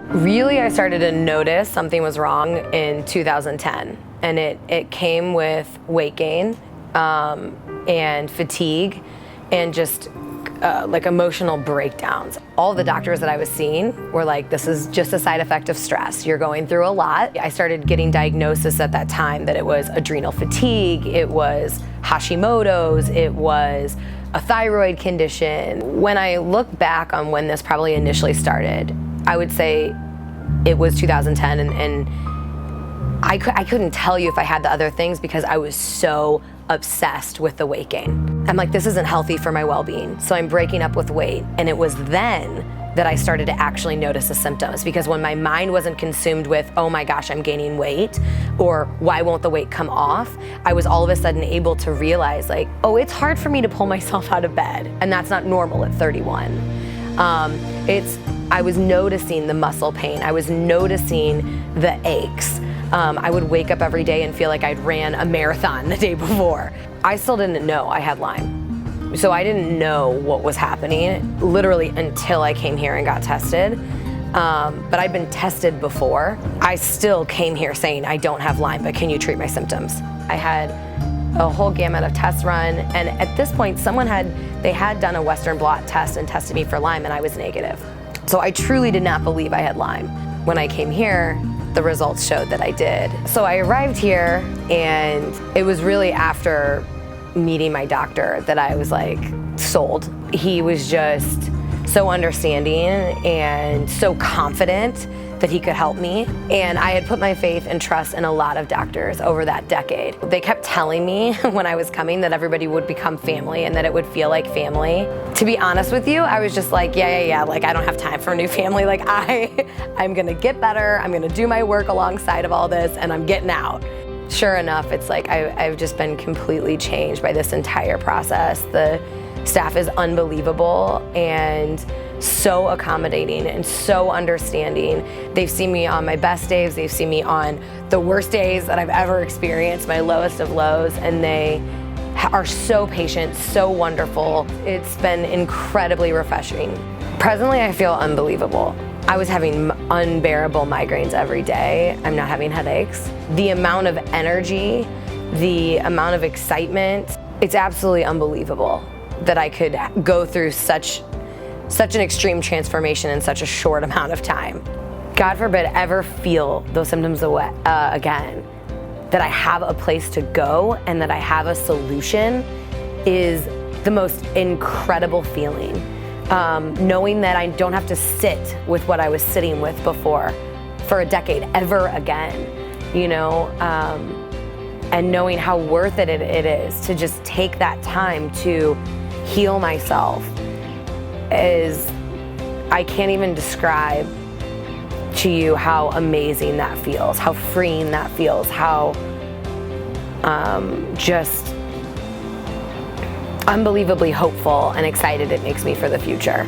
Really, I started to notice something was wrong in 2010, and it came with weight gain and fatigue and just like emotional breakdowns. All the doctors that I was seeing were like, this is just a side effect of stress. You're going through a lot. I started getting diagnosis at that time that it was adrenal fatigue, it was Hashimoto's, it was a thyroid condition. When I look back on when this probably initially started, I would say it was 2010, and I couldn't tell you if I had the other things because I was so obsessed with the weight gain. I'm like, this isn't healthy for my well-being, so I'm breaking up with weight. And it was then that I started to actually notice the symptoms, because when my mind wasn't consumed with, oh my gosh, I'm gaining weight, or why won't the weight come off, I was all of a sudden able to realize like, oh, it's hard for me to pull myself out of bed, and that's not normal at 31. I was noticing the muscle pain, I was noticing the aches. I would wake up every day and feel like I'd ran a marathon the day before. I still didn't know I had Lyme. So I didn't know what was happening literally until I came here and got tested. But I'd been tested before. I still came here saying I don't have Lyme, but can you treat my symptoms? I had a whole gamut of tests run, and at this point they had done a Western blot test and tested me for Lyme, and I was negative. So I truly did not believe I had Lyme. When I came here, the results showed that I did. So I arrived here, and it was really after meeting my doctor that I was like sold. He was just so understanding and so confident that he could help me. And I had put my faith and trust in a lot of doctors over that decade. They kept telling me when I was coming that everybody would become family and that it would feel like family. To be honest with you, I was just like, yeah, like I don't have time for a new family. Like I'm gonna get better, I'm gonna do my work alongside of all this, and I'm getting out. Sure enough, it's like I've just been completely changed by this entire process. The staff is unbelievable and so accommodating and so understanding. They've seen me on my best days, they've seen me on the worst days that I've ever experienced, my lowest of lows, and they are so patient, so wonderful. It's been incredibly refreshing. Presently, I feel unbelievable. I was having unbearable migraines every day. I'm not having headaches. The amount of energy, the amount of excitement, it's absolutely unbelievable that I could go through such an extreme transformation in such a short amount of time. God forbid ever feel those symptoms again. That I have a place to go and that I have a solution is the most incredible feeling. Knowing that I don't have to sit with what I was sitting with before for a decade ever again, and knowing how worth it is to just take that time to heal myself I can't even describe to you how amazing that feels, how freeing that feels, how just unbelievably hopeful and excited it makes me for the future.